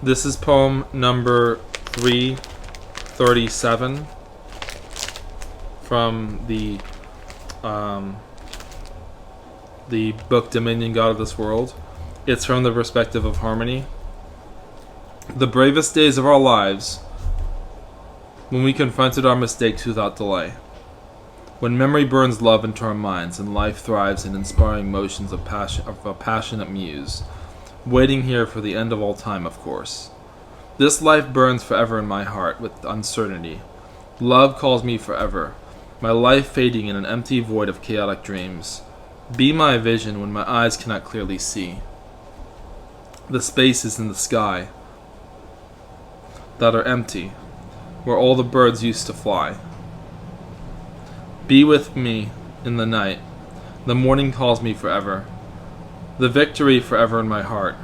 This is poem number 337 from the book Dominion, God of This World. It's from the perspective of harmony. The bravest days of our lives, when we confronted our mistakes without delay. When memory burns love into our minds and life thrives in inspiring motions of a passionate muse, waiting here for the end of all time, of course. This life burns forever in my heart with uncertainty. Love calls me forever, my life fading in an empty void of chaotic dreams. Be my vision when my eyes cannot clearly see. The spaces in the sky that are empty, where all the birds used to fly. Be with me in the night. The morning calls me forever. The victory forever in my heart.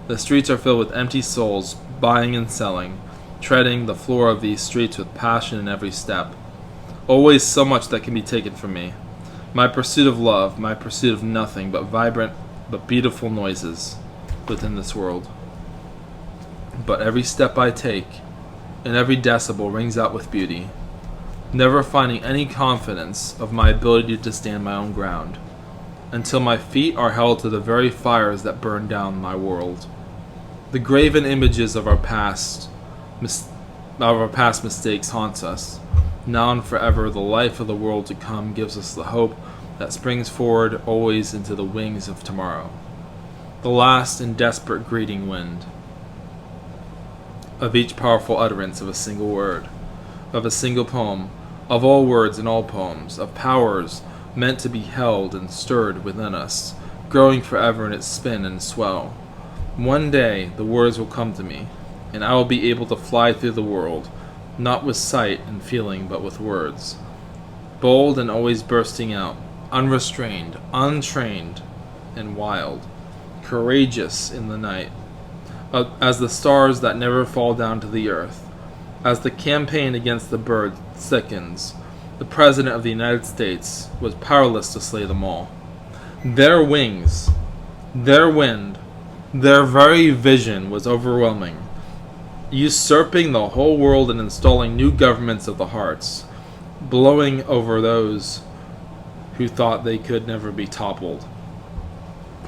The streets are filled with empty souls, buying and selling, treading the floor of these streets with passion in every step. Always so much that can be taken from me. My pursuit of love, my pursuit of nothing but vibrant but beautiful noises within this world. But every step I take, and every decibel rings out with beauty, never finding any confidence of my ability to stand my own ground, until my feet are held to the very fires that burn down my world. The graven images of our past mistakes haunts us. Now and forever, the life of the world to come gives us the hope that springs forward always into the wings of tomorrow. The last and desperate greeting wind of each powerful utterance of a single word, of a single poem, of all words and all poems, of powers meant to be held and stirred within us, growing forever in its spin and swell. One day the words will come to me, and I will be able to fly through the world, not with sight and feeling but with words, bold and always bursting out, unrestrained, untrained, and wild, courageous in the night, as the stars that never fall down to the earth. As the campaign against the bird thickens, the President of the United States was powerless to slay them all. Their wings, their wind, their very vision was overwhelming, usurping the whole world and installing new governments of the hearts, blowing over those who thought they could never be toppled,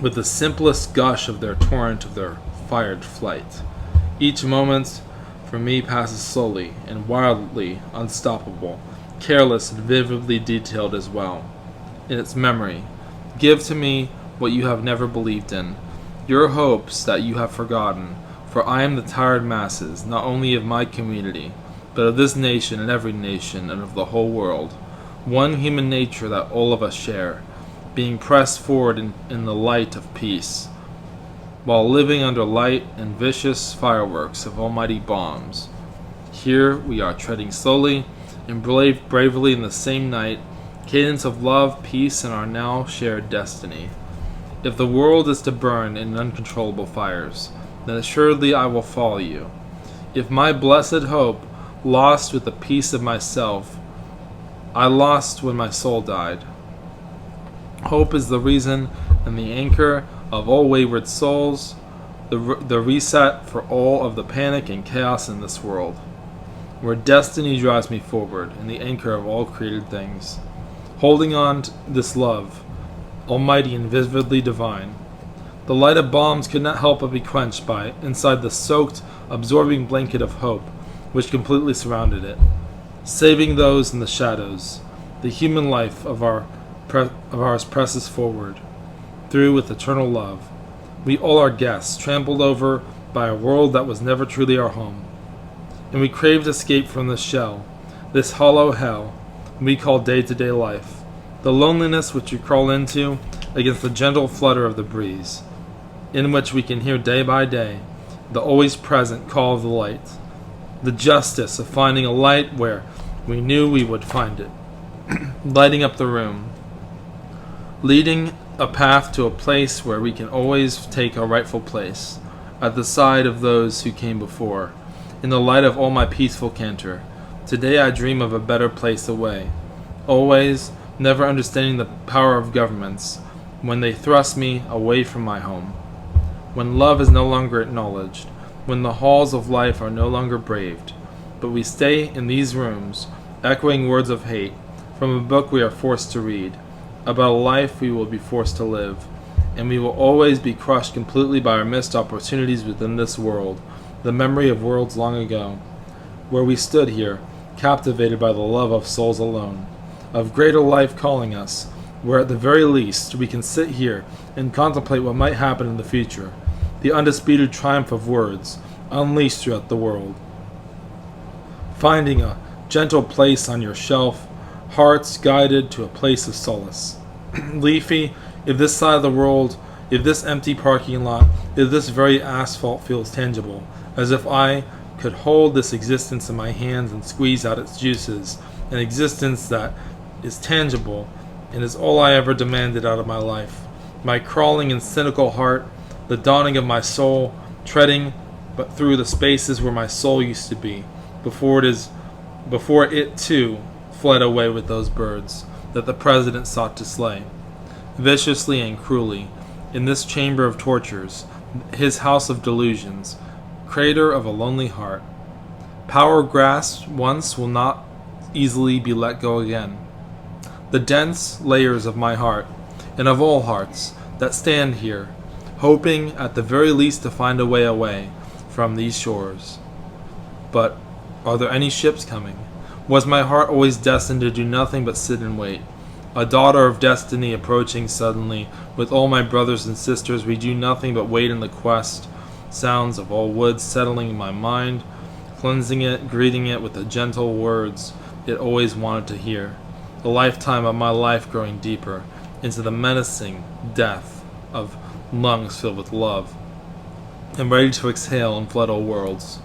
with the simplest gush of their torrent of their fired flight. Each moment for me passes slowly and wildly unstoppable, careless and vividly detailed as well. In its memory, give to me what you have never believed in, your hopes that you have forgotten, for I am the tired masses, not only of my community, but of this nation and every nation and of the whole world. One human nature that all of us share, being pressed forward in the light of peace, while living under light and vicious fireworks of almighty bombs. Here we are treading slowly and bravely in the same night, cadence of love, peace, and our now shared destiny. If the world is to burn in uncontrollable fires, then assuredly I will follow you. If my blessed hope, lost with the peace of myself, I lost when my soul died. Hope is the reason and the anchor of all wayward souls, the reset for all of the panic and chaos in this world, where destiny drives me forward, and the anchor of all created things. Holding on to this love, almighty and vividly divine, the light of bombs could not help but be quenched by inside the soaked, absorbing blanket of hope which completely surrounded it, saving those in the shadows. The human life of ours presses forward, through with eternal love. We all are guests, trampled over by a world that was never truly our home, and we craved escape from this shell, this hollow hell we call day-to-day life, the loneliness which we crawl into against the gentle flutter of the breeze, in which we can hear day by day the always present call of the light, the justice of finding a light where we knew we would find it, lighting up the room, leading a path to a place where we can always take our rightful place, at the side of those who came before, in the light of all my peaceful canter. Today I dream of a better place away, always, never understanding the power of governments, when they thrust me away from my home. When love is no longer acknowledged, when the halls of life are no longer braved, but we stay in these rooms, echoing words of hate from a book we are forced to read, about a life we will be forced to live, and we will always be crushed completely by our missed opportunities within this world, the memory of worlds long ago, where we stood here, captivated by the love of souls alone, of greater life calling us, where at the very least we can sit here and contemplate what might happen in the future, the undisputed triumph of words unleashed throughout the world. Finding a gentle place on your shelf, hearts guided to a place of solace. Leafy, if this side of the world, if this empty parking lot, if this very asphalt feels tangible, as if I could hold this existence in my hands and squeeze out its juices, an existence that is tangible and is all I ever demanded out of my life. My crawling and cynical heart, the dawning of my soul, treading but through the spaces where my soul used to be, before it too fled away with those birds that the president sought to slay, viciously and cruelly, in this chamber of tortures, his house of delusions, crater of a lonely heart. Power grasped once will not easily be let go again. The dense layers of my heart, and of all hearts, that stand here, hoping at the very least to find a way away from these shores. But are there any ships coming? Was my heart always destined to do nothing but sit and wait? A daughter of destiny approaching suddenly, with all my brothers and sisters, we do nothing but wait in the quest. Sounds of all woods settling in my mind, cleansing it, greeting it with the gentle words it always wanted to hear. The lifetime of my life growing deeper into the menacing death of lungs filled with love, and ready to exhale and flood all worlds.